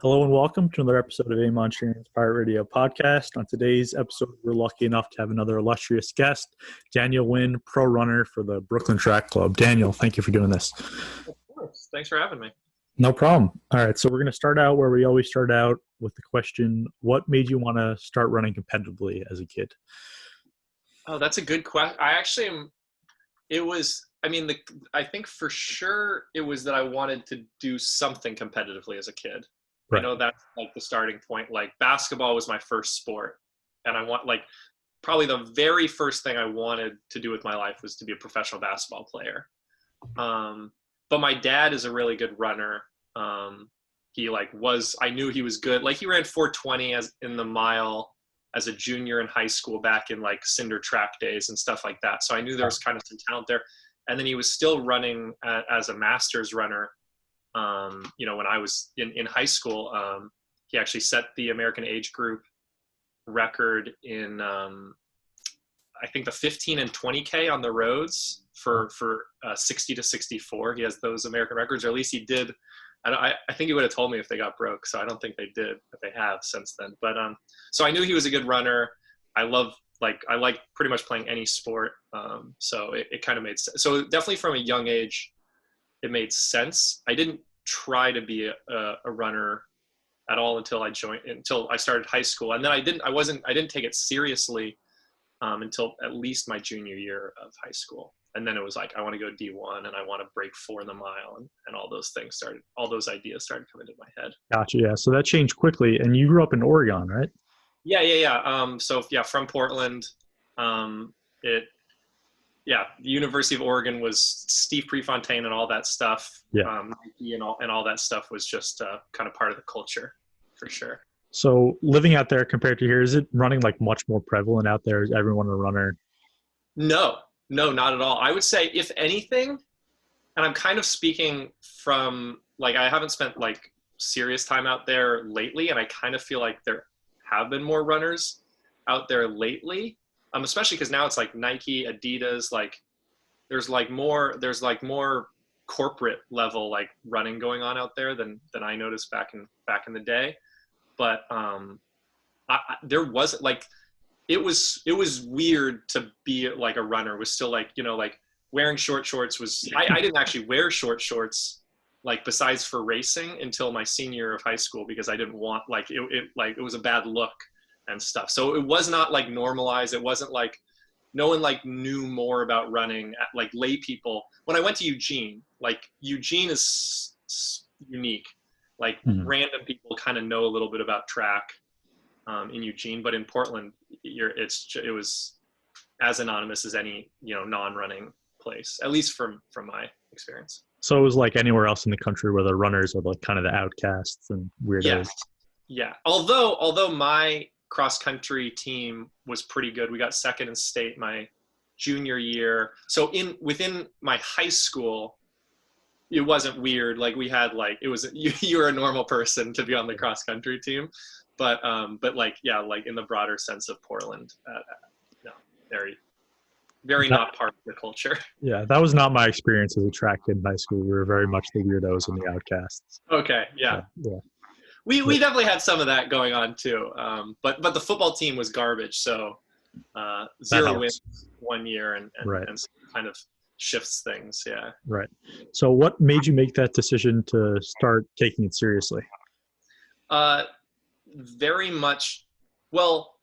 Hello and welcome to another episode of Amon Sharon's Pirate Radio podcast. On today's episode, we're lucky enough to have another illustrious guest, Daniel Winn, pro runner for the Brooklyn Track Club. Daniel, thank you for doing this. Of course. Thanks for having me. No problem. All right, so we're going to start out where we always start out with the question, what made you want to start running competitively as a kid? Oh, that's a good question. I think for sure it was that I wanted to do something competitively as a kid. Right. I know that's like the starting point. Like basketball was my first sport. And probably the very first thing I wanted to do with my life was to be a professional basketball player. But my dad is a really good runner. I knew he was good. Like he ran 4:20 in the mile as a junior in high school back in like Cinder track days and stuff like that. So I knew there was kind of some talent there. And then he was still running as a master's runner. When I was in high school, he actually set the American age group record in, I think the 15 and 20K on the roads for 60 to 64. He has those American records, or at least he did. I think he would have told me if they got broke. So I don't think they did, but they have since then. But, so I knew he was a good runner. I like pretty much playing any sport. So it kind of made sense. So definitely from a young age, it made sense. I didn't try to be a runner at all until I started high school. And then I didn't take it seriously until at least my junior year of high school. And then it was like, I want to go D1 and I want to break 4 in the mile, and all those ideas started coming into my head. Gotcha. Yeah. So that changed quickly. And you grew up in Oregon, right? Yeah. From Portland, the University of Oregon was Steve Prefontaine and all that stuff. Yeah. Nike and all that stuff was just kind of part of the culture for sure. So living out there compared to here, is it running like much more prevalent out there? Is everyone a runner? No, not at all. I would say if anything, and I'm kind of speaking from like, I haven't spent like serious time out there lately. And I kind of feel like there have been more runners out there lately. Especially because now it's like Nike, Adidas, like there's more corporate level like running going on out there than I noticed back in the day. But there wasn't like, it was weird to be like a runner. It was still like, like wearing short shorts was, I didn't actually wear short shorts like besides for racing until my senior year of high school, because I didn't want it was a bad look and stuff. So it was not like normalized. It wasn't like no one like knew more about running at like lay people. When I went to Eugene, like Eugene is unique. Like random people kind of know a little bit about track in Eugene, but in Portland, it was as anonymous as any non-running place, at least from my experience. So it was like anywhere else in the country where the runners are like kind of the outcasts and weirdos. Yeah. Although my cross country team was pretty good. We got second in state my junior year. So within my high school, it wasn't weird. Like we had like, it was, you were a normal person to be on the cross country team, but like in the broader sense of Portland, no, very not part of the culture. Yeah, that was not my experience as a track kid in high school. We were very much the weirdos and the outcasts. Okay, yeah. We definitely had some of that going on too. But the football team was garbage, so 0 wins 1 year and kind of shifts things. Yeah. Right. So what made you make that decision to start taking it seriously? Very much. Well,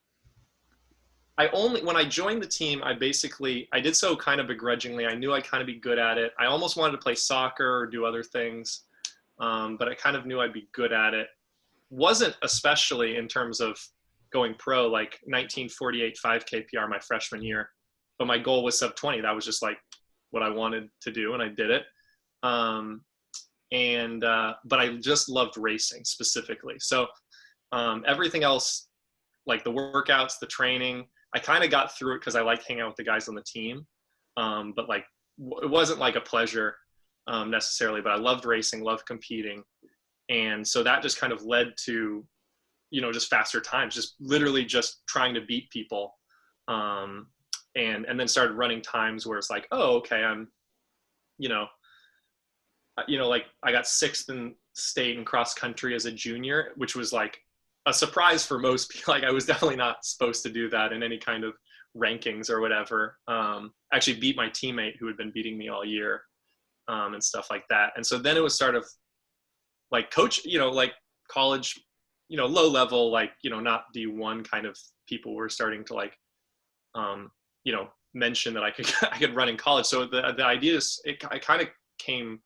when I joined the team, I did so kind of begrudgingly. I knew I'd kind of be good at it. I almost wanted to play soccer or do other things, but I kind of knew I'd be good at it. Wasn't especially in terms of going pro, like 1948 5K PR my freshman year, but my goal was sub 20. That was just like what I wanted to do, and I did it. But I just loved racing specifically. So everything else, like the workouts, the training, I kind of got through it because I like hanging out with the guys on the team. But like, it wasn't like a pleasure necessarily, but I loved racing, loved competing. And so that just kind of led to, just faster times, just literally just trying to beat people. And then started running times where it's like, oh, okay, I'm, like I got sixth in state in cross country as a junior, which was like a surprise for most people. Like I was definitely not supposed to do that in any kind of rankings or whatever. Actually beat my teammate who had been beating me all year, and stuff like that. And so then it was sort of like coach, like college, low level, like, not D1 kind of people were starting to like, mention that I could run in college. So the idea is it kind of came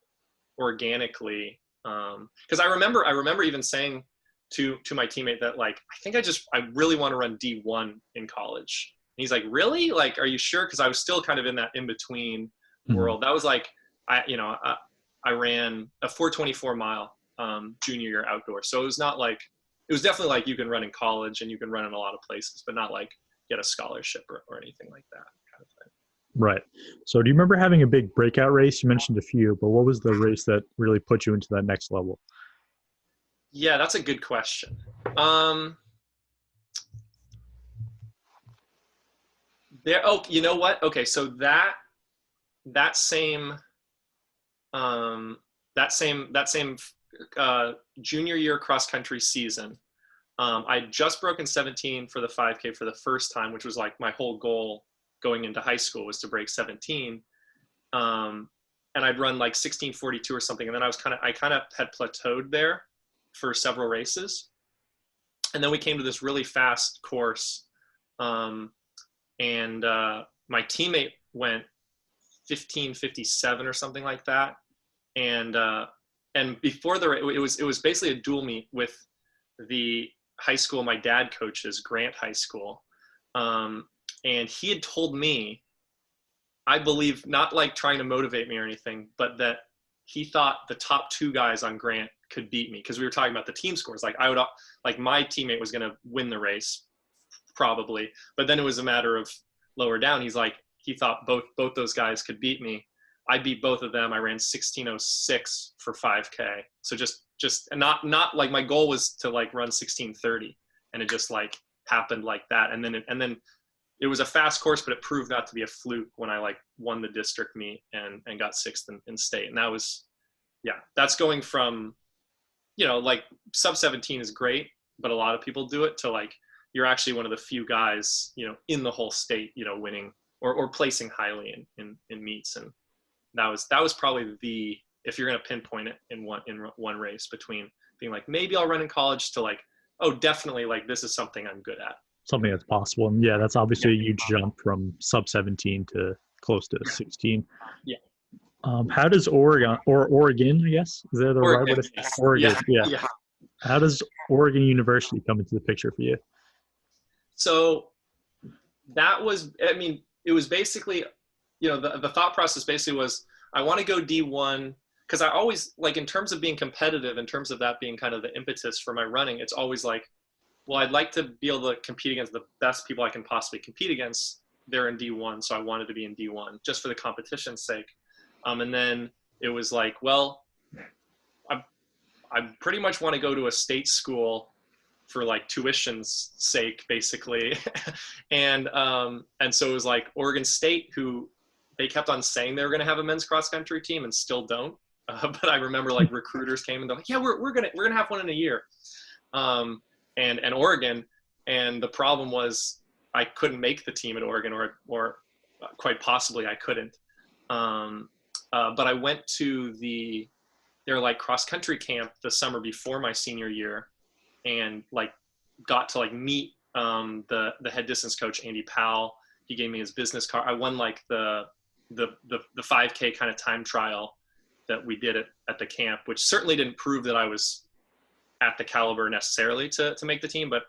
organically. Cause I remember even saying to my teammate that like, I really want to run D1 in college. And he's like, really? Like, are you sure? Cause I was still kind of in that in between world. That was like, I ran a 424 mile, junior year outdoors. So it was not like, it was definitely like you can run in college and you can run in a lot of places, but not like get a scholarship or anything like that kind of thing. Right. So do you remember having a big breakout race? You mentioned a few, but what was the race that really put you into that next level? Yeah, that's a good question. You know what? Okay, so that same junior year cross country season, I'd just broken 17 for the 5K for the first time, which was like my whole goal going into high school was to break 17. And I'd run like 16:42 or something, and then I kind of had plateaued there for several races, and then we came to this really fast course, and my teammate went 15:57 or something like that, and before it was basically a dual meet with the high school my dad coaches, Grant High School, and he had told me, I believe, not like trying to motivate me or anything, but that he thought the top two guys on Grant could beat me, because we were talking about the team scores. Like my teammate was going to win the race probably, but then it was a matter of lower down. He thought both those guys could beat me. I beat both of them. I ran 16:06 for 5K. So just not like my goal was to like run 16:30, and it just like happened like that. And then it was a fast course, but it proved not to be a fluke when I like won the district meet and got sixth in state. And that was, yeah, that's going from, like sub 17 is great, but a lot of people do it, to like, you're actually one of the few guys, in the whole state, winning or placing highly in meets. And that was probably if you're going to pinpoint it in one race, between being like, maybe I'll run in college, to like, oh, definitely, like this is something I'm good at. Something that's possible. And yeah, that's obviously a huge jump from sub 17 to close to 16. Yeah. How does Oregon, I guess, is that the right way to say yes. Oregon? Yeah. How does Oregon University come into the picture for you? So that was, it was basically, the thought process basically was, I want to go D1, because I always, like, in terms of being competitive, in terms of that being kind of the impetus for my running, it's always like, well, I'd like to be able to compete against the best people I can possibly compete against. They're in D1, so I wanted to be in D1 just for the competition's sake. And then it was like, well, I pretty much want to go to a state school for like tuition's sake, basically. and so it was like Oregon State, who they kept on saying they were going to have a men's cross country team and still don't. But I remember like recruiters came and they're like, yeah, we're gonna have one in a year. And Oregon, and the problem was I couldn't make the team at Oregon, or quite possibly I couldn't. But I went to their like cross country camp the summer before my senior year, and like got to like meet the head distance coach, Andy Powell. He gave me his business card. I won like the 5K kind of time trial that we did at the camp, which certainly didn't prove that I was at the caliber necessarily to make the team, but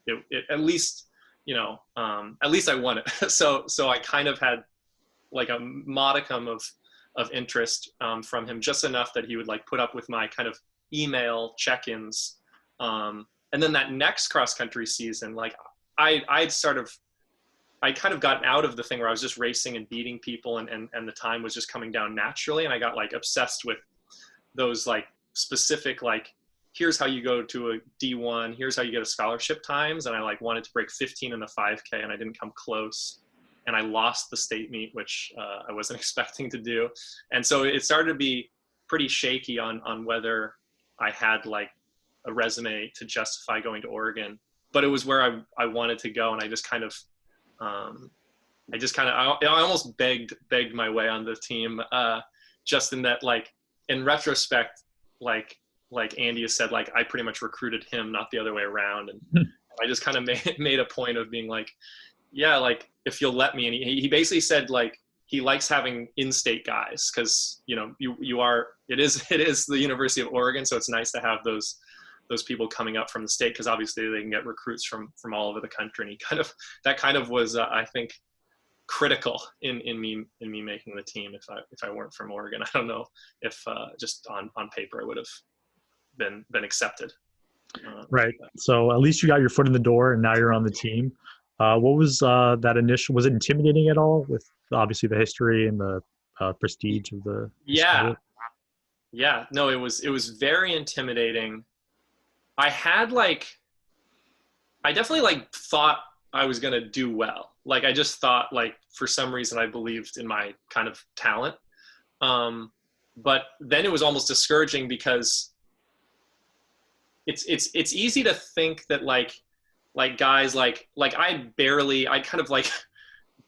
it at least, at least I won it. So I kind of had like a modicum of interest from him, just enough that he would like put up with my kind of email check-ins. And then that next cross country season, like I kind of gotten out of the thing where I was just racing and beating people, and the time was just coming down naturally. And I got like obsessed with those like specific, like, here's how you go to a D1, here's how you get a scholarship times. And I like wanted to break 15 in the 5K, and I didn't come close. And I lost the state meet, which I wasn't expecting to do. And so it started to be pretty shaky on whether I had like a resume to justify going to Oregon, but it was where I wanted to go. And I just kind of, I almost begged my way on the team, just in that, like, in retrospect, like Andy has said, like, I pretty much recruited him, not the other way around. And I just kind of made a point of being like, yeah, like, if you'll let me. And he basically said, like, he likes having in-state guys because, you know, it is the University of Oregon, so it's nice to have those people coming up from the state, because obviously they can get recruits from all over the country. And that kind of was, I think, critical in me making the team. If I weren't from Oregon, I don't know if just on paper I would have been accepted. Right. So at least you got your foot in the door, and now you're on the team. What was that initial? Was it intimidating at all, with obviously the history and the prestige of the Yeah, school? yeah. No, it was very intimidating. I definitely like thought I was gonna do well. Like, I just thought, like, for some reason I believed in my kind of talent. But then it was almost discouraging, because it's easy to think that like guys like I kind of like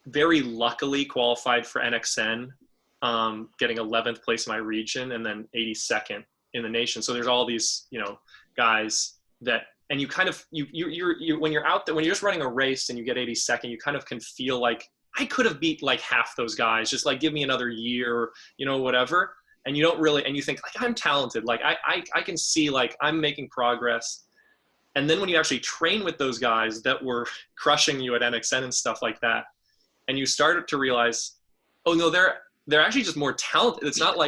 very luckily qualified for NXN, getting 11th place in my region and then 82nd in the nation. So there's all these, you know, guys that, and you kind of, you when you're out there, when you're just running a race and you get 82nd, you kind of can feel like I could have beat like half those guys, just like give me another year, you know, whatever. And you don't really, and you think like, I'm talented. Like I can see like I'm making progress. And then when you actually train with those guys that were crushing you at NXN and stuff like that, and you started to realize, oh no, they're actually just more talented. It's not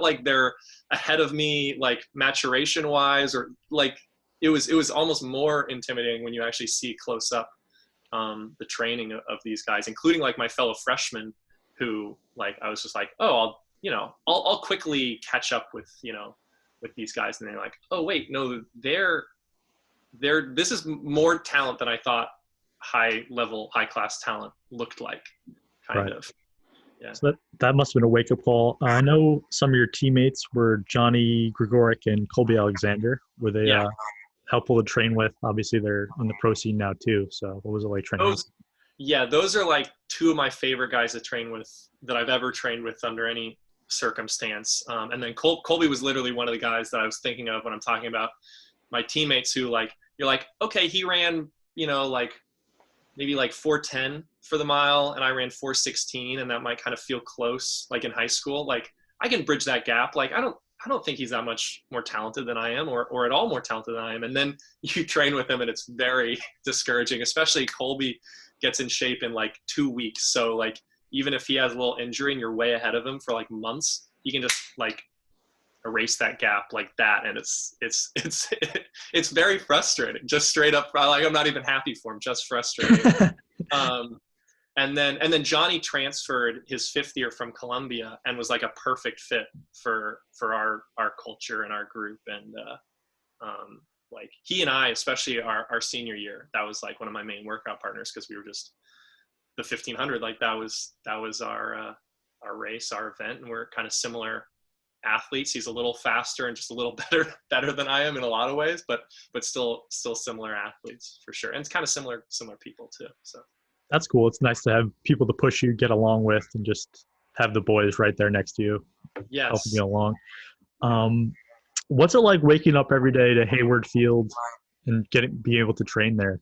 like they're ahead of me, like maturation wise, or like it was almost more intimidating when you actually see close up the training of these guys, including like my fellow freshmen, who like I was just like, oh, I'll quickly catch up with, you know, with these guys, and they're like, oh wait, no, this is more talent than I thought high class talent looked like, kind Right. of. Yeah. So that must have been a wake up call. I know some of your teammates were Johnny Gregoric and Colby Alexander. Were they Yeah. helpful to train with? Obviously, they're on the pro scene now too. So what was it like training with? Those are like two of my favorite guys to train with that I've ever trained with under any circumstance. And then Colby was literally one of the guys that I was thinking of when I'm talking about my teammates, who like, you're like, okay, he ran, you know, like maybe like 4:10 for the mile, and I ran 4:16, and that might kind of feel close, like in high school. Like, I can bridge that gap. Like, I don't think he's that much more talented than I am, or at all more talented than I am. And then you train with him, and it's very discouraging. Especially Colby gets in shape in like 2 weeks. So like, even if he has a little injury and you're way ahead of him for like months, he can just like erase that gap like that. And it's very frustrating, just straight up. Like, I'm not even happy for him, just frustrating. And then Johnny transferred his 5th year from Columbia and was like a perfect fit for our culture and our group. And like, he and I, especially our senior year, that was like one of my main workout partners, because we were just the 1500. Like, that was our race, our event, and we're kind of similar athletes. He's a little faster and just a little better than I am in a lot of ways, but still similar athletes for sure. And it's kind of similar people too. So That's cool. It's nice to have people to push you, get along with, and just have the boys right there next to you, helping yes. you along. What's it like waking up every day to Hayward Field and being able to train there?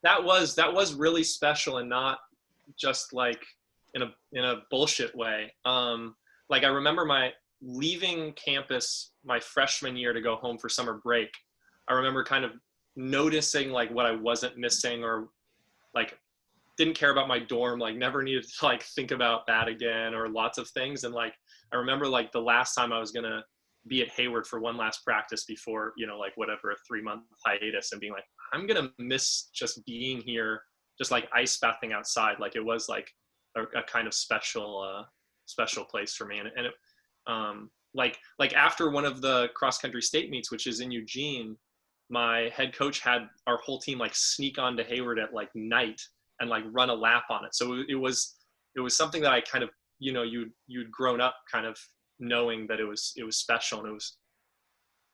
That was really special, and not just like in a bullshit way. Like, I remember my leaving campus my freshman year to go home for summer break. I remember kind of noticing like what I wasn't missing, or like didn't care about my dorm, like never needed to like think about that again, or lots of things. And like, I remember like the last time I was going to be at Hayward for one last practice before, you know, like whatever, a 3-month hiatus, and being like, I'm going to miss just being here, just like ice bathing outside. Like, it was like a kind of special place for me. And it, like after one of the cross country state meets, which is in Eugene, my head coach had our whole team like sneak onto Hayward at like night and like run a lap on it. So it was something that I kind of, you know, you'd grown up kind of knowing that it was special, and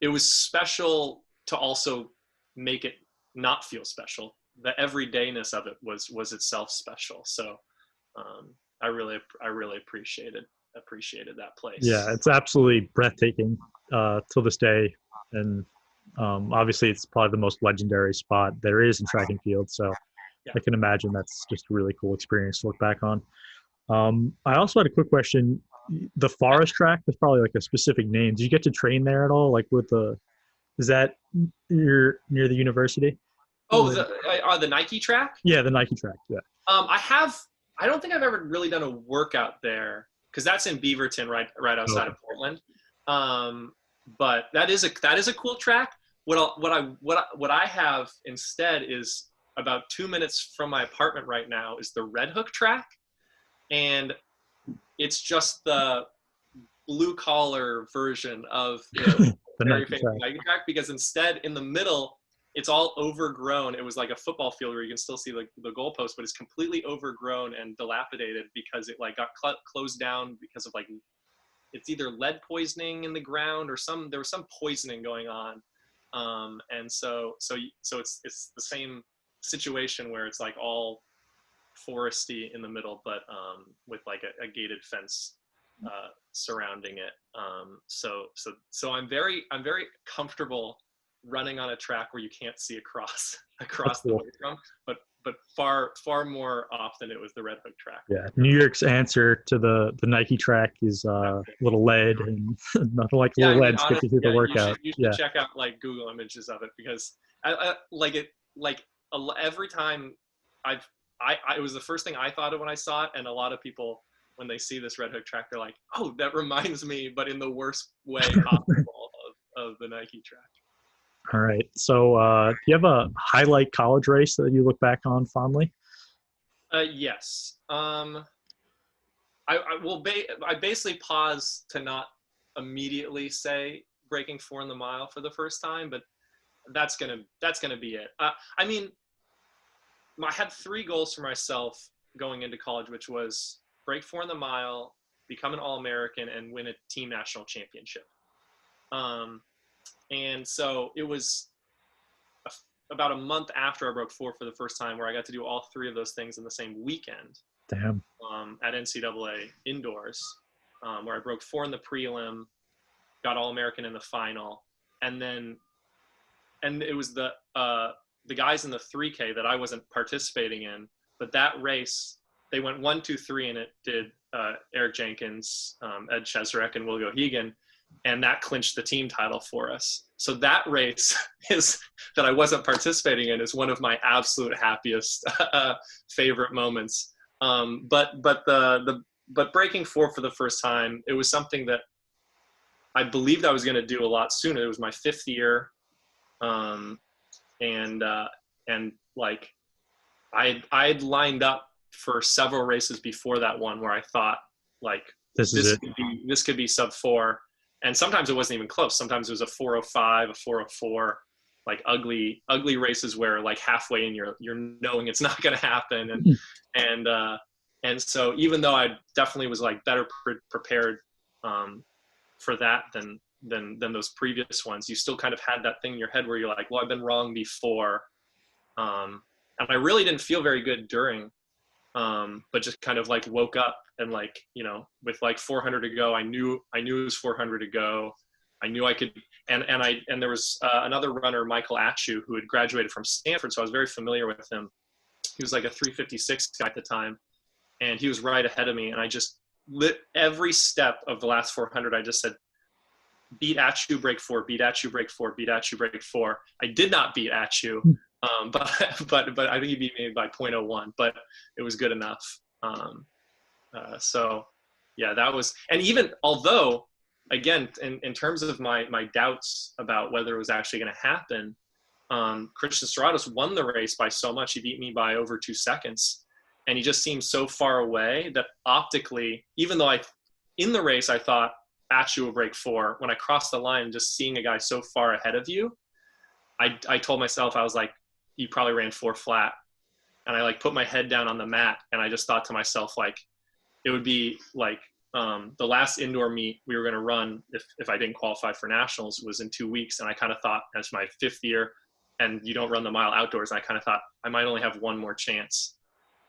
it was special to also make it not feel special. The everydayness of it was itself special. So I really appreciated that place. Yeah, it's absolutely breathtaking till this day, and obviously it's probably the most legendary spot there is in track and field. So Yeah. I can imagine that's just a really cool experience to look back on. I also had a quick question. The forest track, there's probably like a specific name. Did you get to train there at all? Like with the, is that near the university? Oh, the Nike track? Yeah, the Nike track. Yeah. I don't think I've ever really done a workout there because that's in Beaverton, right outside of Portland. But that is a cool track. What I have instead is about 2 minutes from my apartment right now is the Red Hook track, and it's just the blue collar version of the very famous Nike track, because instead in the middle it's all overgrown. It was like a football field where you can still see like the goalpost, but it's completely overgrown and dilapidated because it like got closed down because of like, it's either lead poisoning in the ground or there was some poisoning going on. And so it's the same situation where it's like all foresty in the middle, but with like a gated fence surrounding it. So I'm very comfortable running on a track where you can't see across the way from, but far more often it was the Red Hook track. Yeah, New York's answer to the Nike track is little lead, and nothing like little lead to get you through the workout. You should check out like Google images of it, because every time it was the first thing I thought of when I saw it, and a lot of people when they see this Red Hook track, they're like, oh, that reminds me, but in the worst way possible of the Nike track. All right. So do you have a highlight college race that you look back on fondly? Yes. I basically pause to not immediately say breaking 4 in the mile for the first time, but that's gonna be it. I mean, I had 3 goals for myself going into college, which was break 4 in the mile, become an All-American, and win a team national championship. And so it was about a month after I broke 4 for the first time where I got to do all 3 of those things in the same weekend. Damn. At NCAA indoors, where I broke 4 in the prelim, got All-American in the final, and it was the guys in the 3K that I wasn't participating in, but that race, they went 1, 2, 3, and it did Eric Jenkins, Ed Cheserek, and Will Gohegan, and that clinched the team title for us. So that race that I wasn't participating in is one of my absolute happiest favorite moments. But breaking 4 for the first time, it was something that I believed I was going to do a lot sooner. It was my 5th year, and like I'd lined up for several races before that one where I thought like this could be sub 4. And sometimes it wasn't even close. Sometimes it was a 4:05, a 4:04, like ugly races where like halfway in you're knowing it's not going to happen. And so even though I definitely was like better prepared for that than those previous ones, you still kind of had that thing in your head where you're like, well, I've been wrong before. And I really didn't feel very good during, but just kind of like woke up and like, you know, with like 400 to go, I knew it was 400 to go. I knew I could, and there was another runner, Michael Atchu, who had graduated from Stanford. So I was very familiar with him. He was like a 356 guy at the time, and he was right ahead of me. And I just lit every step of the last 400. I just said, beat Atchu, break 4, beat Atchu, break 4, beat Atchu, break 4. I did not beat Atchu. But I think he beat me by 0.01, but it was good enough. So yeah, that was, and even although again, in terms of my doubts about whether it was actually going to happen, Christian Serratos won the race by so much. He beat me by over 2 seconds, and he just seemed so far away that optically, even though in the race I thought Atchu will break 4, when I crossed the line, just seeing a guy so far ahead of you, I told myself, I was like, he probably ran 4 flat. And I like put my head down on the mat, and I just thought to myself, like, it would be like the last indoor meet we were going to run, if I didn't qualify for nationals, was in 2 weeks. And I kind of thought, as my 5th year and you don't run the mile outdoors, and I kind of thought I might only have one more chance.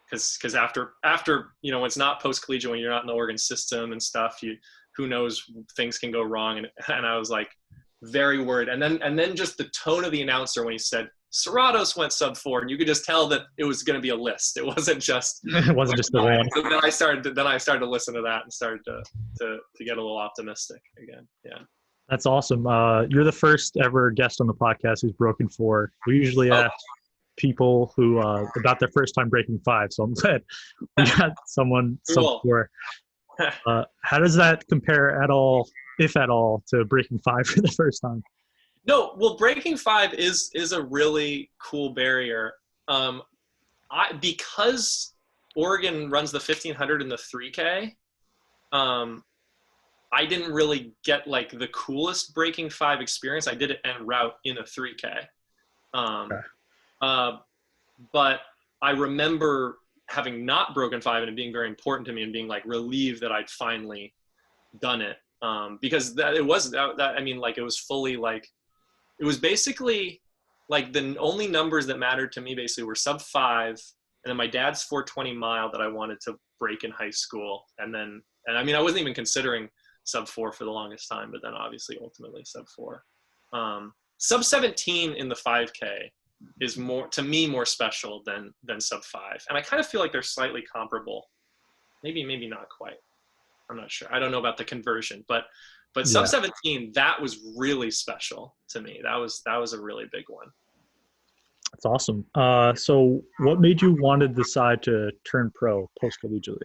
Because after it's not post collegiate, when you're not in the Oregon system and stuff, who knows, things can go wrong. And I was like very worried. And then just the tone of the announcer when he said Serratos went sub 4, and you could just tell that it was going to be a list. It wasn't just it wasn't just the one. So then I started to listen to that and started to get a little optimistic again. Yeah. That's awesome. You're the first ever guest on the podcast who's broken 4. We usually ask people who about their first time breaking 5, so I'm glad we got someone sub 4. How does that compare at all, if at all, to breaking 5 for the first time? No, well, breaking 5 is a really cool barrier. Because Oregon runs the 1500 and the 3K, I didn't really get like the coolest breaking 5 experience. I did it en route in a 3K. But I remember having not broken 5 and it being very important to me and being like relieved that I'd finally done it. Because it was fully like, it was basically like the only numbers that mattered to me basically were sub 5, and then my dad's 420 mile that I wanted to break in high school. And I wasn't even considering sub 4 for the longest time, but then obviously ultimately sub 4. Sub 17 in the 5K is more special than sub 5. And I kind of feel like they're slightly comparable. Maybe not quite. I'm not sure. I don't know about the conversion, but sub 17, that was really special to me. That was a really big one. That's awesome. So what made you want to decide to turn pro post-collegiately?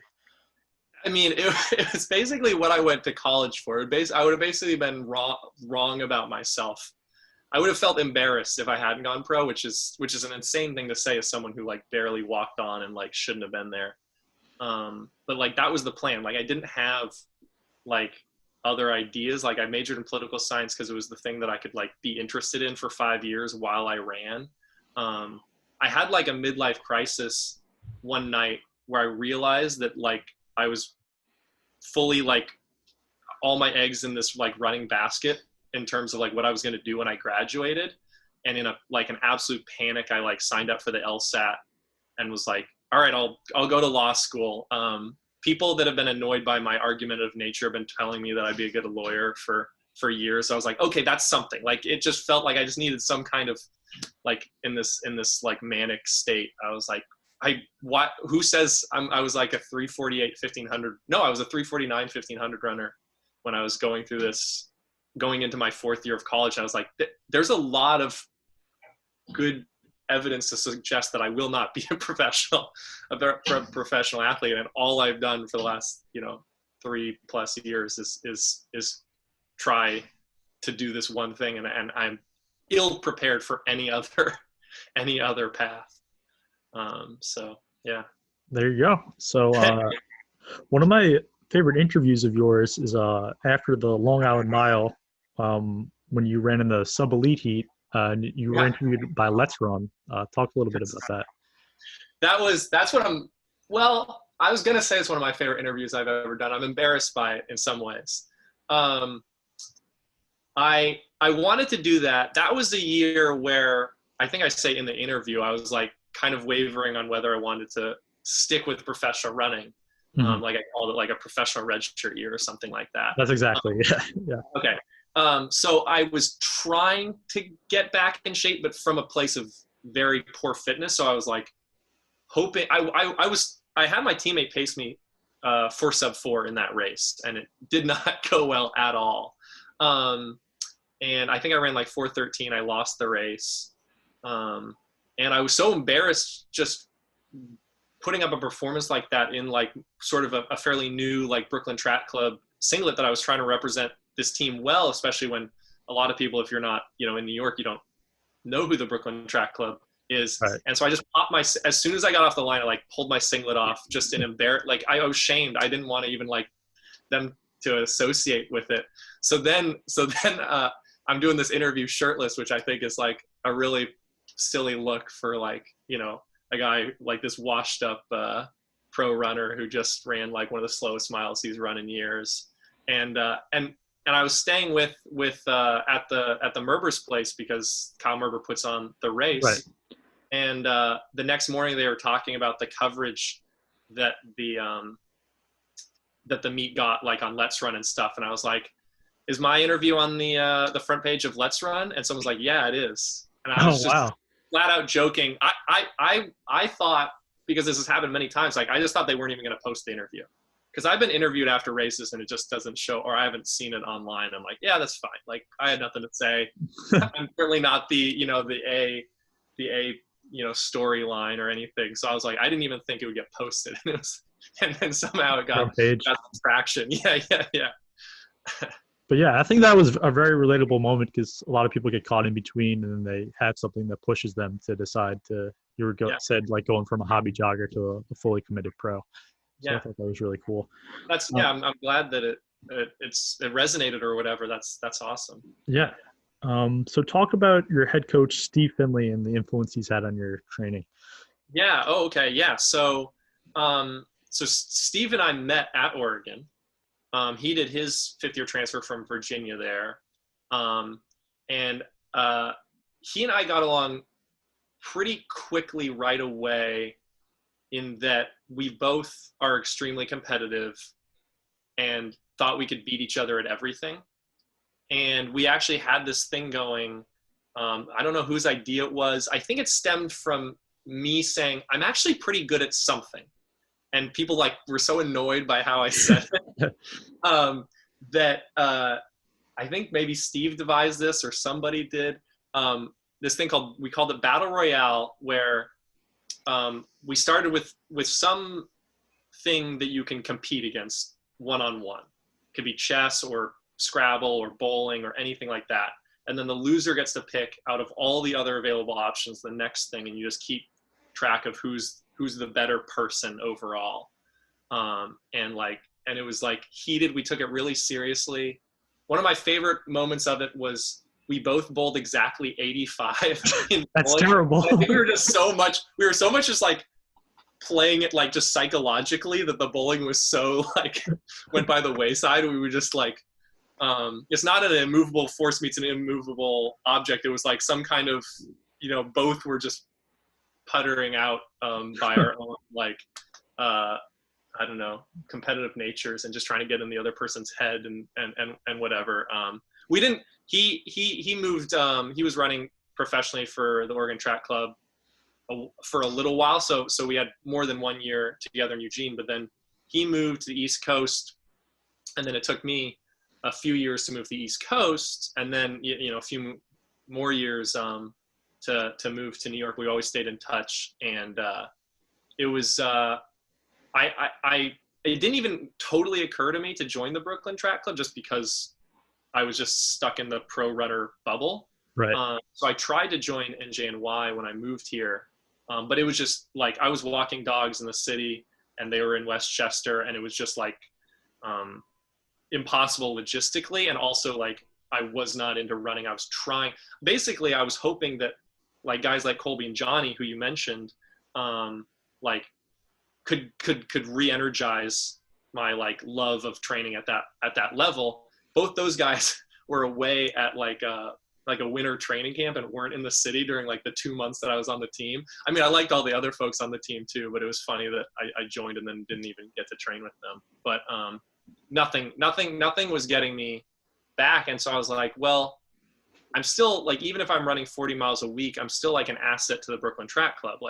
I mean, it was basically what I went to college for. I would have basically been wrong about myself. I would have felt embarrassed if I hadn't gone pro, which is an insane thing to say as someone who like barely walked on and like shouldn't have been there. But like that was the plan. Like I didn't have like other ideas. Like I majored in political science because it was the thing that I could like be interested in for 5 years while I ran. I had like a midlife crisis one night where I realized that like I was fully like all my eggs in this like running basket in terms of like what I was going to do when I graduated. And in an absolute panic, I like signed up for the LSAT and was like, all right, I'll go to law school. People that have been annoyed by my argumentative nature have been telling me that I'd be a good lawyer for years. So I was like, okay, that's something. Like it just felt like I just needed some kind of like in this like manic state. I was like, who says I was like a 348 1500? No, I was a 349 1500 runner when I was going into my 4th year of college. I was like, there's a lot of good evidence to suggest that I will not be a professional athlete. And all I've done for the last, 3+ years is try to do this one thing. And I'm ill prepared for any other path. So yeah. There you go. So one of my favorite interviews of yours is after the Long Island Mile, when you ran in the sub elite heat. You were interviewed by Let's Run. Talk a little bit about that. I was going to say it's one of my favorite interviews I've ever done. I'm embarrassed by it in some ways. I wanted to do that. That was the year where I think I say in the interview, I was like kind of wavering on whether I wanted to stick with professional running. Mm-hmm. Like I called it like a professional redshirt year or something like that. That's exactly. Yeah. Okay. So I was trying to get back in shape, but from a place of very poor fitness. So I was like hoping I had my teammate pace me for sub 4 in that race, and it did not go well at all. And I think I ran like 4:13. I lost the race. And I was so embarrassed just putting up a performance like that in like sort of a fairly new like Brooklyn Track Club singlet that I was trying to represent this team well, especially when a lot of people, if you're not, in New York, you don't know who the Brooklyn Track Club is. Right. And so I just popped as soon as I got off the line, I like pulled my singlet off just in like I was shamed. I didn't want to even like them to associate with it. So then I'm doing this interview shirtless, which I think is like a really silly look for like, a guy like this washed up pro runner who just ran like one of the slowest miles he's run in years. And I was staying with at the Merber's place because Kyle Merber puts on the race. Right. And the next morning they were talking about the coverage that the meet got, like on Let's Run and stuff. And I was like, is my interview on the front page of Let's Run? And someone's like, yeah, it is. And I was just flat out joking. I thought, because this has happened many times, like I just thought they weren't even going to post the interview. Because I've been interviewed after races and it just doesn't show, or I haven't seen it online. I'm like, yeah, that's fine. Like I had nothing to say. I'm certainly not the A storyline or anything. So I was like, I didn't even think it would get posted. And then somehow it got some traction. Yeah. But yeah, I think that was a very relatable moment because a lot of people get caught in between and then they had something that pushes them to decide to, said like going from a hobby jogger to a fully committed pro. So I thought that was really cool. I'm glad that it resonated or whatever. That's awesome. Yeah. So talk about your head coach, Steve Finley, and the influence he's had on your training. Yeah. Oh, okay. Yeah. So Steve and I met at Oregon. He did his fifth-year transfer from Virginia there. And he and I got along pretty quickly right away in that we both are extremely competitive and thought we could beat each other at everything. And we actually had this thing going. I don't know whose idea it was. I think it stemmed from me saying, I'm actually pretty good at something. And people were so annoyed by how I said it that I think maybe Steve devised this or somebody did. This thing we called it Battle Royale, where we started with some thing that you can compete against one-on-one. It could be chess or Scrabble or bowling or anything like that. And then the loser gets to pick out of all the other available options the next thing, and you just keep track of who's the better person overall. And it was heated. We took it really seriously. One of my favorite moments of it was we both bowled exactly 85. That's terrible. I think we were so much just playing it just psychologically that the bowling was so went by the wayside. We were just it's not an immovable force meets an immovable object. It was some kind of, both were just puttering out by our own I don't know, competitive natures and just trying to get in the other person's head and whatever. We didn't. He moved. He was running professionally for the Oregon Track Club for a little while, so we had more than 1 year together in Eugene. But then he moved to the East Coast, and then it took me a few years to move to the East Coast, and then a few more years to move to New York. We always stayed in touch, and it was. It didn't even totally occur to me to join the Brooklyn Track Club just because I was just stuck in the pro runner bubble. Right. So I tried to join NJNY when I moved here, but it was just I was walking dogs in the city and they were in Westchester, and it was just impossible logistically, and also I was not into running. I was trying. Basically, I was hoping that guys like Colby and Johnny, who you mentioned, could re-energize my love of training at that level. Both those guys were away at a winter training camp and weren't in the city during the 2 months that I was on the team. I mean, I liked all the other folks on the team too, but it was funny that I joined and then didn't even get to train with them. But nothing was getting me back. And so I was like, well, I'm still even if I'm running 40 miles a week, I'm still an asset to the Brooklyn Track Club.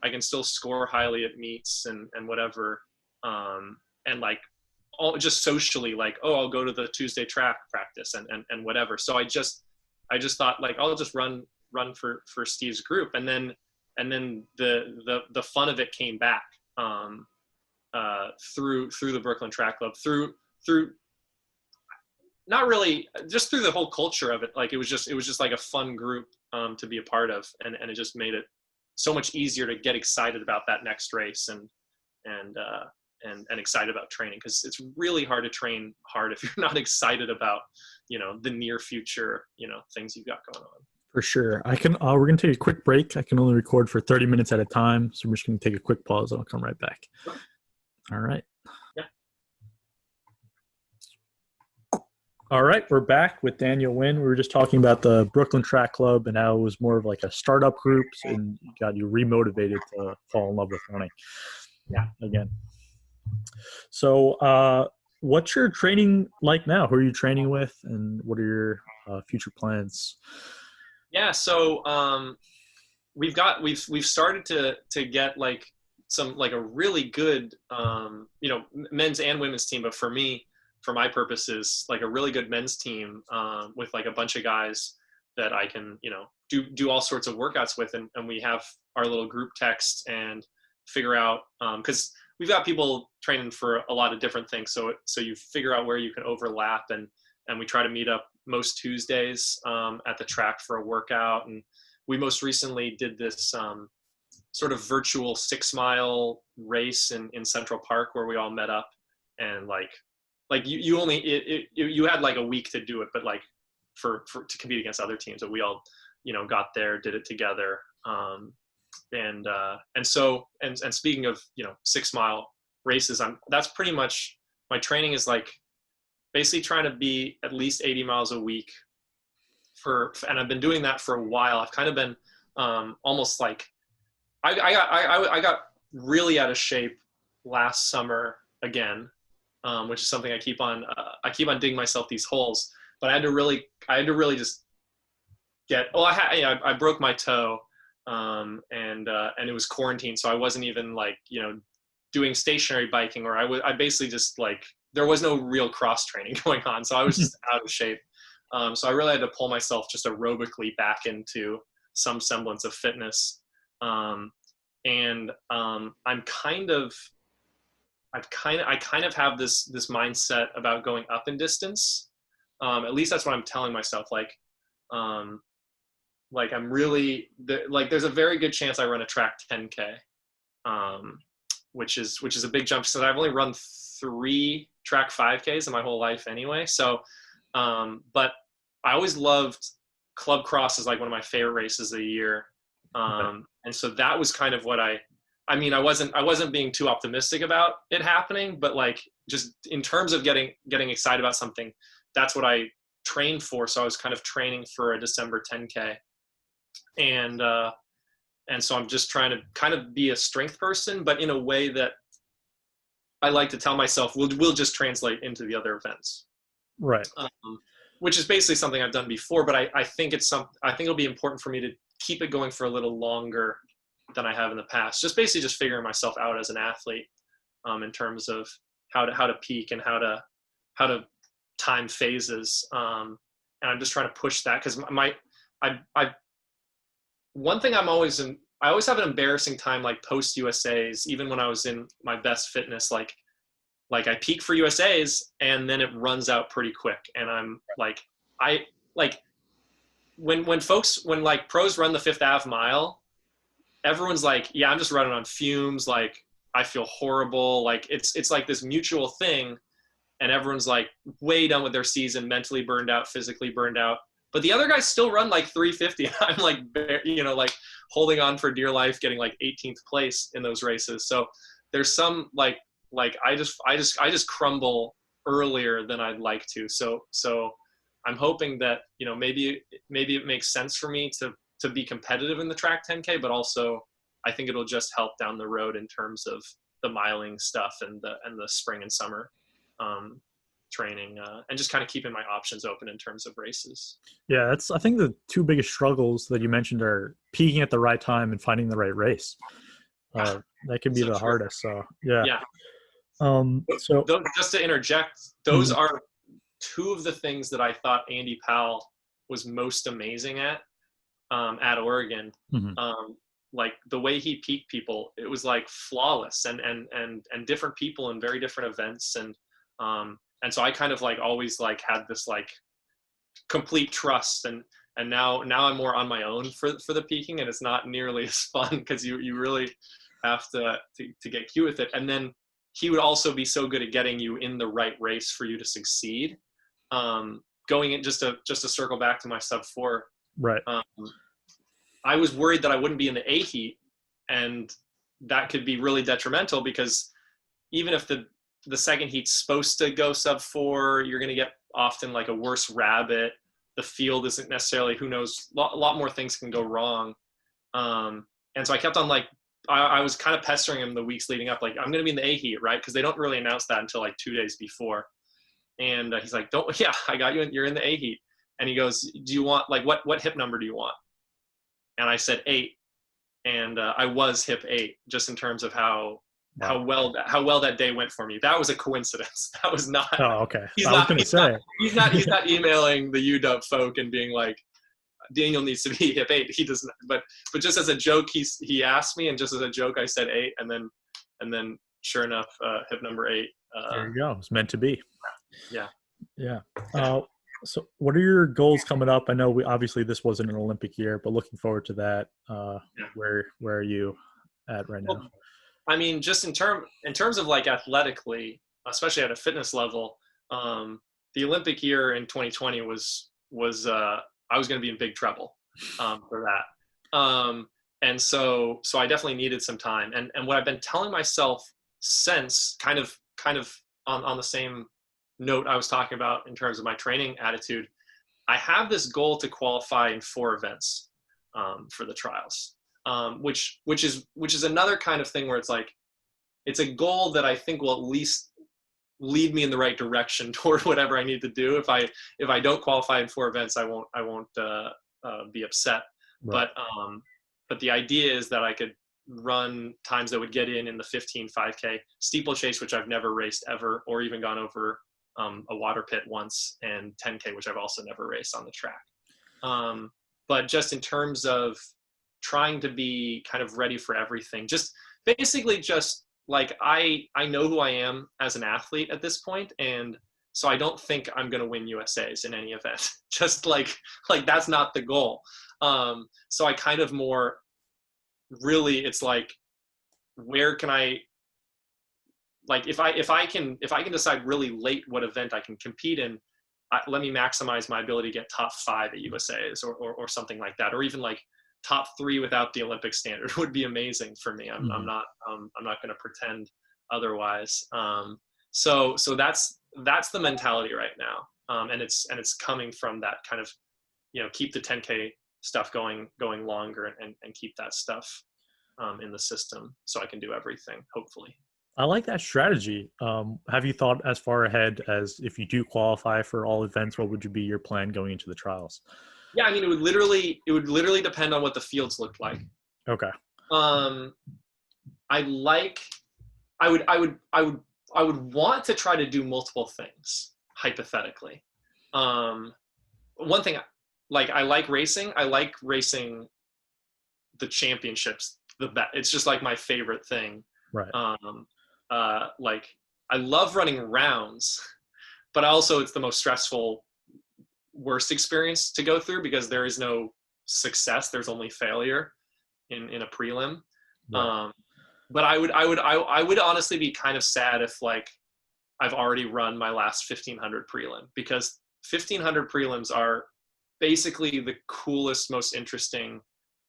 I can still score highly at meets and whatever. And all just socially, I'll go to the Tuesday track practice and whatever. So I just thought I'll just run for Steve's group. And then the fun of it came back through the Brooklyn Track Club, through not really just through the whole culture of it. It was just a fun group to be a part of, and it just made it so much easier to get excited about that next race and excited about training, because it's really hard to train hard if you're not excited about the near future things you've got going on. For sure. We're gonna take a quick break. I can only record for 30 minutes at a time, so we're just gonna take a quick pause and I'll come right back. All right. Yeah. All right, we're back with Daniel Winn. We were just talking about the Brooklyn Track Club and how it was more of like a startup group and got you remotivated to fall in love with running Yeah. again. So, what's your training like now? Who are you training with, and what are your future plans? Yeah. So we've started to get like some like a really good men's and women's team, but for me, for my purposes, like a really good men's team with like a bunch of guys that I can do all sorts of workouts with, and we have our little group text and figure out because we've got people training for a lot of different things, so you figure out where you can overlap, and we try to meet up most Tuesdays at the track for a workout. And we most recently did this sort of virtual 6 mile race in Central Park where we all met up, and like you only you had like a week to do it, but like for to compete against other teams, but we all got there, did it together. And speaking of 6 mile races, that's pretty much my training is like basically trying to be at least 80 miles a week and I've been doing that for a while. I've kind of been almost like I got really out of shape last summer again, which is something I keep on digging myself these holes. But I had to really just get. Well, I broke my toe, and it was quarantine, so I wasn't even like doing stationary biking, or I basically just like there was no real cross training going on, so I was just out of shape. So I really had to pull myself just aerobically back into some semblance of fitness. I kind of have this mindset about going up in distance. At least that's what I'm telling myself. Like I'm really like there's a very good chance I run a track 10K, which is a big jump. So I've only run 3 track 5Ks in my whole life anyway. So, but I always loved Club Cross is like one of my favorite races of the year. And so that was kind of what I wasn't being too optimistic about it happening, but like just in terms of getting excited about something, that's what I trained for. So I was kind of training for a December 10K. And so I'm just trying to kind of be a strength person, but in a way that I like to tell myself will just translate into the other events. Right. Which is basically something I've done before, but I think I think it'll be important for me to keep it going for a little longer than I have in the past. Just basically just figuring myself out as an athlete, in terms of how to peak and how to time phases. And I'm just trying to push that because one thing I always have an embarrassing time like post USAs, even when I was in my best fitness, like I peak for USAs and then it runs out pretty quick. And I'm like, when like pros run the Fifth Ave mile, everyone's like, yeah, I'm just running on fumes. Like I feel horrible. Like it's like this mutual thing. And everyone's like way done with their season, mentally burned out, physically burned out. But the other guys still run like 350. I'm like, like holding on for dear life, getting like 18th place in those races. So there's some like I just crumble earlier than I'd like to. So I'm hoping that maybe it makes sense for me to be competitive in the track 10K, but also I think it'll just help down the road in terms of the miling stuff and the spring and summer training, and just kind of keeping my options open in terms of races. Yeah, that's I think the two biggest struggles that you mentioned are peaking at the right time and finding the right race. That can be So the true. hardest. So yeah. Yeah. So Just to interject, those are two of the things that I thought Andy Powell was most amazing at Oregon. Like the way he peaked people, it was like flawless, and different people in very different events, and so I kind of like always like had this like complete trust, and now I'm more on my own for the peaking, and it's not nearly as fun because you really have to get cute with it. And then he would also be so good at getting you in the right race for you to succeed. Going in just to circle back to my sub 4, right. I was worried that I wouldn't be in the A heat, and that could be really detrimental because even if the second heat's supposed to go sub 4, you're going to get often like a worse rabbit. The field isn't necessarily, who knows, a lot more things can go wrong. And so I kept on like, I was kind of pestering him the weeks leading up, like, I'm going to be in the A heat, right? Because they don't really announce that until like 2 days before. And he's like, yeah, I got you. You're in the A heat. And he goes, do you want, like, what hip number do you want? And I said 8. And I was hip 8, just in terms of how well that day went for me. That was a coincidence. That was not. Oh, okay. I was going to say. He's not emailing the UW folk and being like, Daniel needs to be hip 8. He does not. But just as a joke, he asked me, and just as a joke, I said 8, and then sure enough, hip number 8. There you go. It's meant to be. Yeah. Yeah. So what are your goals coming up? I know obviously this wasn't an Olympic year, but looking forward to that. Where are you at right now? Well, I mean, just in terms of like athletically, especially at a fitness level, the Olympic year in 2020 was I was going to be in big trouble for that. And so I definitely needed some time. And what I've been telling myself since, kind of on the same note I was talking about in terms of my training attitude, I have this goal to qualify in 4 events for the trials, which is another kind of thing where it's like, it's a goal that I think will at least lead me in the right direction toward whatever I need to do. If I don't qualify in 4 events, I won't be upset. Right. But the idea is that I could run times that would get in the 15 5K steeplechase, which I've never raced ever, or even gone over a water pit once, and 10K, which I've also never raced on the track. But just in terms of trying to be kind of ready for everything, just basically just like, I know who I am as an athlete at this point, and so I don't think I'm going to win USAs in any event. Just like that's not the goal. So I kind of more really, it's like, where can I, like, if I can decide really late what event I can compete in, let me maximize my ability to get top 5 at USAs or something like that, or even like top 3 without the Olympic standard would be amazing for me. I'm not going to pretend otherwise. So that's the mentality right now. And it's coming from that kind of, keep the 10K stuff going longer and keep that stuff in the system so I can do everything, hopefully. I like that strategy. Have you thought as far ahead as, if you do qualify for all events, what would be your plan going into the trials? Yeah, I mean, it would literally depend on what the fields looked like. Okay. I would want to try to do multiple things, hypothetically. One thing, like, I like racing. I like racing the championships. It's just like my favorite thing. Right. Like, I love running rounds, but also it's the most stressful, worst experience to go through, because there is no success. There's only failure in a prelim. Right. But I would honestly be kind of sad if, like, I've already run my last 1500 prelim, because 1500 prelims are basically the coolest, most interesting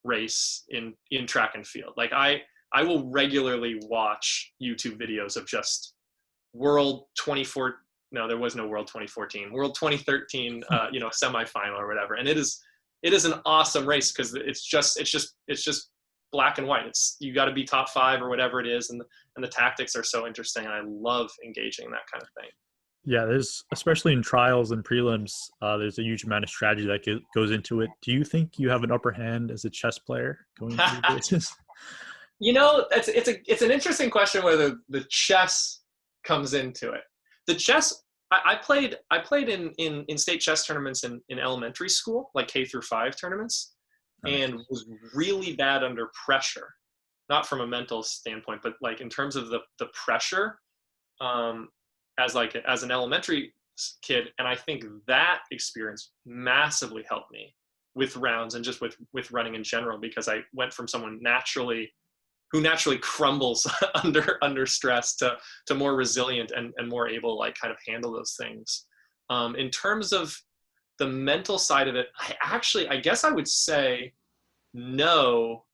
race in track and field. Like, I will regularly watch YouTube videos of just World 24. No, there was no World 2014. World 2013, semifinal or whatever. And it is an awesome race, because it's just black and white. You got to be top 5 or whatever it is, and the tactics are so interesting. And I love engaging in that kind of thing. Yeah, there's, especially in trials and prelims, there's a huge amount of strategy that goes into it. Do you think you have an upper hand as a chess player going through these races? It's an interesting question whether the chess comes into it. The chess, I played in state chess tournaments in elementary school, like K through 5 tournaments, and was really bad under pressure, not from a mental standpoint, but like in terms of the pressure, as an elementary kid. And I think that experience massively helped me with rounds and just with running in general, because I went from someone who naturally crumbles under stress to more resilient and more able to, like, kind of handle those things. In terms of the mental side of it, I guess I would say no,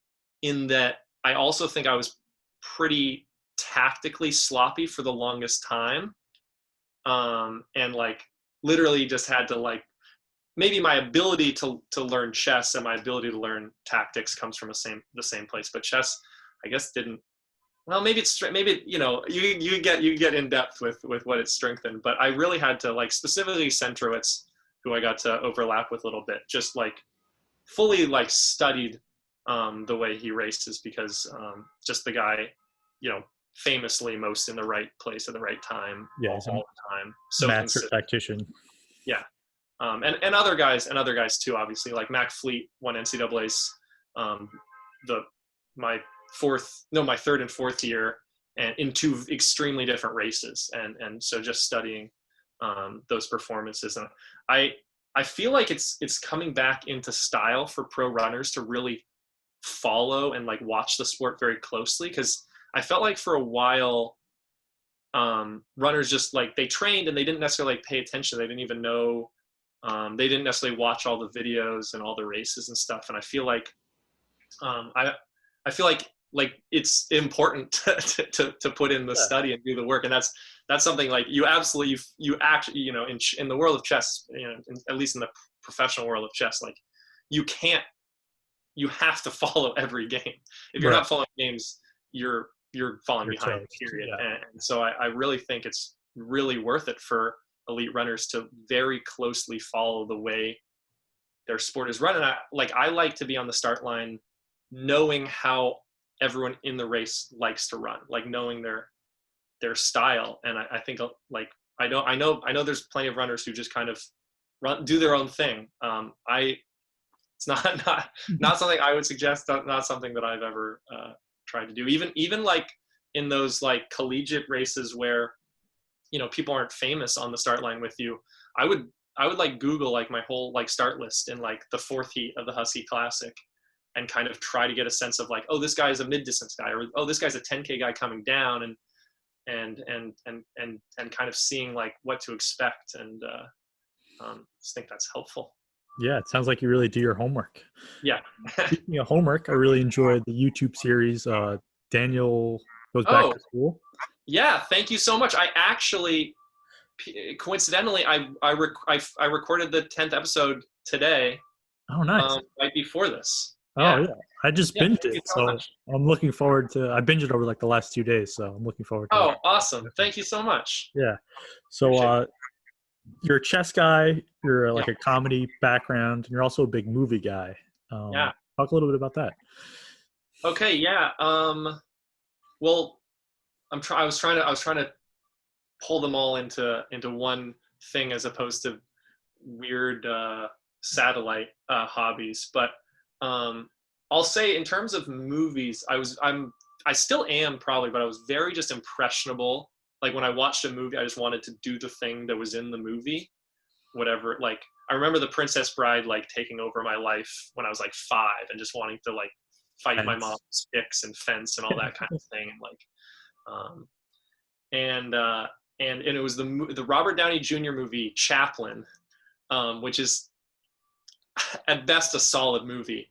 in that I also think I was pretty tactically sloppy for the longest time, and like literally just had to like, maybe my ability to learn chess and my ability to learn tactics comes from the same place, but chess, I guess, didn't. Well, maybe you know, you get in depth with what it's strengthened, but I really had to, like, specifically Centrowitz, who I got to overlap with a little bit, just like fully like studied the way he races, because just the guy, you know, famously most in the right place at the right time, Yeah, he's a all the time, so master consistent. tactician. Yeah. And other guys too, obviously, like Mac Fleet won NCAA's my third and fourth year, and in two extremely different races, and so just studying those performances, and I feel like it's coming back into style for pro runners to really follow and like watch the sport very closely, because I felt like for a while runners just like, they trained and they didn't necessarily like pay attention, they didn't even know, they didn't necessarily watch all the videos and all the races and stuff, and I feel like I feel like it's important to put in the study and do the work, and that's something like you absolutely you actually, you know, in the world of chess, you know, at least in the professional world of chess, like you have to follow every game. If you're not following games, you're falling behind, period. Yeah. And so I really think it's really worth it for elite runners to very closely follow the way their sport is run. And I like to be on the start line knowing how everyone in the race likes to run, like knowing their style. And I think, like, I know there's plenty of runners who just kind of do their own thing. It's not something I would suggest, not something that I've ever tried to do. Even like in those like collegiate races where, you know, people aren't famous on the start line with you, I would like Google like my whole like start list in like the fourth heat of the Husky Classic, and kind of try to get a sense of like, oh, this guy is a mid distance guy, or oh, this guy's a 10K guy coming down, and kind of seeing like what to expect, and I just think that's helpful. Yeah, it sounds like you really do your homework. Yeah. Speaking of homework, I really enjoyed the YouTube series. Daniel Goes Back to School. Yeah, thank you so much. I actually, coincidentally, I recorded the 10th episode today. Oh, nice. Right before this. Oh, yeah. I just binged it, so I'm looking forward to. I binged it over like the last 2 days, so I'm looking forward to. Oh, awesome! Thank you so much. Yeah. So you're a chess guy. You're like a comedy background, and you're also a big movie guy. Yeah. Talk a little bit about that. Okay. Yeah. Well, I was trying to pull them all into one thing, as opposed to weird satellite hobbies. But I'll say, in terms of movies, I still am probably, but I was very just impressionable. Like when I watched a movie, I just wanted to do the thing that was in the movie, whatever. Like I remember The Princess Bride like taking over my life when I was like 5, and just wanting to like fight my mom's sticks and fence and all that kind of thing, and like and it was the Robert Downey Jr. movie Chaplin, which is at best a solid movie.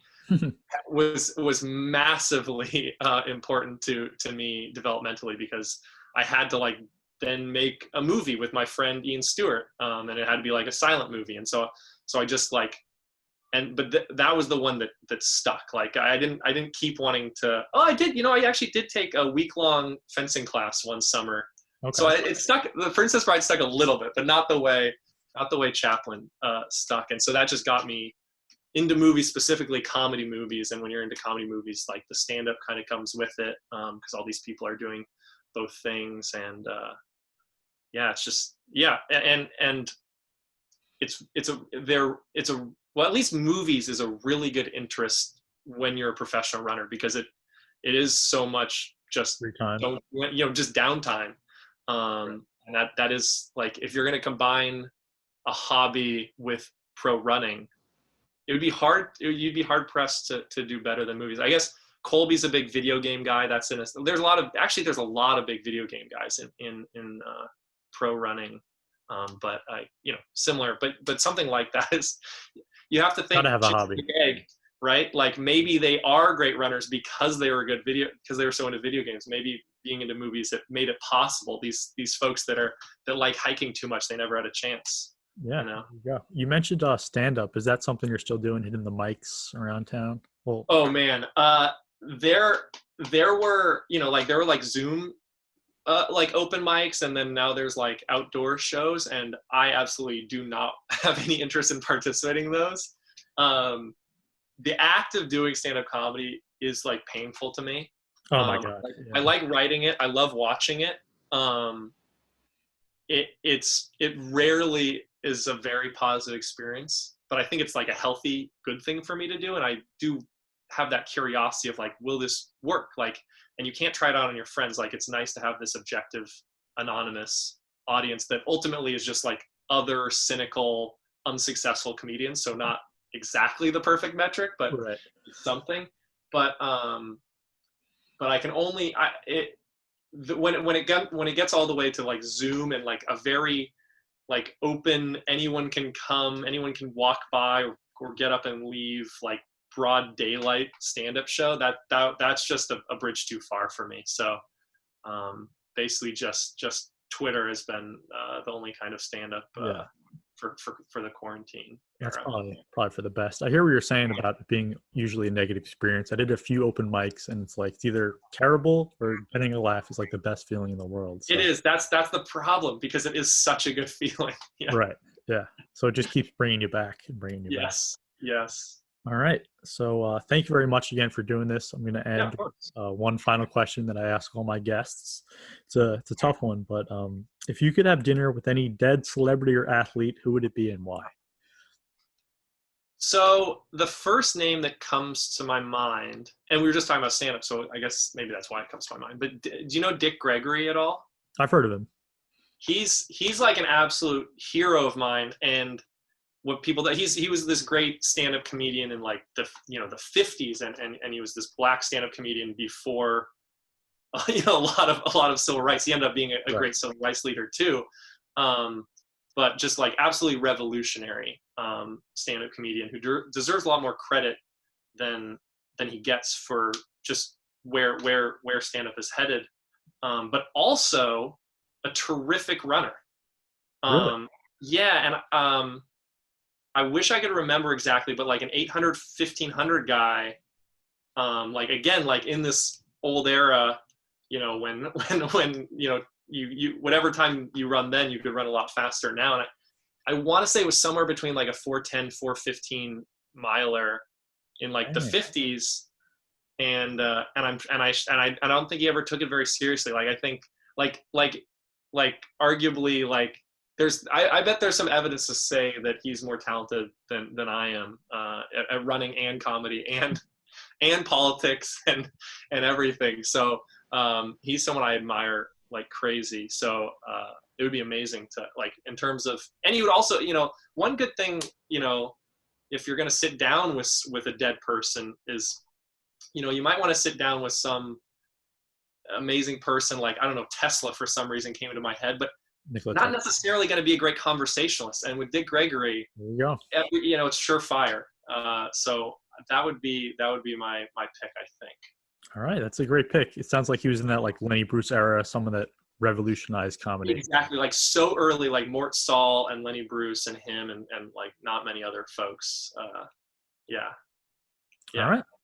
was massively important to me developmentally, because I had to like then make a movie with my friend Ian Stewart, and it had to be like a silent movie, and so I just like, but that was the one that stuck. Like I didn't keep wanting to. Oh, I did. You know, I actually did take a week-long fencing class one summer. Okay. So it stuck. The Princess Bride stuck a little bit, but not the way Chaplin stuck. And so that just got me into movies, specifically comedy movies. And when you're into comedy movies, like the stand-up kind of comes with it, because all these people are doing both things. And it's just and well, at least movies is a really good interest when you're a professional runner, because it is so much just free time, just downtime. And that is like, if you're going to combine a hobby with pro running, you'd be hard pressed to do better than movies. I guess Colby's a big video game guy. There's a lot of big video game guys in pro running. But similar, but something like that is, you have to think, gotta have a hobby. egg, right? Like maybe they are great runners because they were because they were so into video games. Maybe being into movies that made it possible. These folks that like hiking too much, they never had a chance. Yeah, You know. there you go. You mentioned stand up. Is that something you're still doing, hitting the mics around town? Well, Oh man, there there were like there were like Zoom like open mics, and then now there's like outdoor shows, and I absolutely do not have any interest in participating in those. Um, the act of doing stand-up comedy is like painful to me. oh my God. I Yeah. like writing it. I love watching it. It rarely is a very positive experience, but I think it's like a healthy, good thing for me to do, and I do have that curiosity of like, will this work? Like, and you can't try it out on your friends. Like, it's nice to have this objective, anonymous audience that ultimately is just like other cynical, unsuccessful comedians. So not exactly the perfect metric, but Right. something. But I can only when it gets all the way to like Zoom and like a very like open, anyone can come, anyone can walk by or get up and leave, like broad daylight stand-up show, that's just a bridge too far for me. So basically just Twitter has been the only kind of stand-up Yeah. for the quarantine That's era. probably for the best. I hear what you're saying about it being usually a negative experience. I did a few open mics, and it's like it's either terrible or getting a laugh is like the best feeling in the world. It So is. That's the problem, because it is such a good feeling. Yeah. right, yeah. So it just keeps bringing you back and bringing you back. Yes. Yes. All right. So thank you very much again for doing this. I'm going to Yeah, end of course. one final question that I ask all my guests. It's a tough one, but if you could have dinner with any dead celebrity or athlete, who would it be and why? So the first name that comes to my mind, and we were just talking about stand-up, so I guess maybe that's why it comes to my mind. But do you know Dick Gregory at all? I've heard of him. He's like an absolute hero of mine, and what people that he was this great stand-up comedian in like the 50s, and he was this black stand-up comedian before a lot of civil rights. He ended up being a Right. great civil rights leader too. But just like absolutely revolutionary stand-up comedian who deserves a lot more credit than he gets for just where stand-up is headed. But also a terrific runner. Really? Yeah, and I wish I could remember exactly, but like an 800, 1500 guy, like again, like in this old era, when you whatever time you run then, you could run a lot faster now. And I want to say it was somewhere between like a 410, 415 miler in like the Dang. 50s. And I don't think he ever took it very seriously. Like I think like arguably like I bet there's some evidence to say that he's more talented than I am at running and comedy and politics and everything. So he's someone I admire like crazy. So it would be amazing to like in terms of, and he would also, one good thing, if you're going to sit down with a dead person is, you might want to sit down with some amazing person, like, I don't know, Tesla for some reason came into my head, but Nikola not Tesla. necessarily going to be a great conversationalist. And with Dick Gregory, There you go. it's surefire. So that would be my pick, I think. All right. That's a great pick. It sounds like he was in that like Lenny Bruce era, someone that revolutionized comedy. Exactly, like so early, like Mort Saul and Lenny Bruce and him and like not many other folks. Yeah, All yeah. right.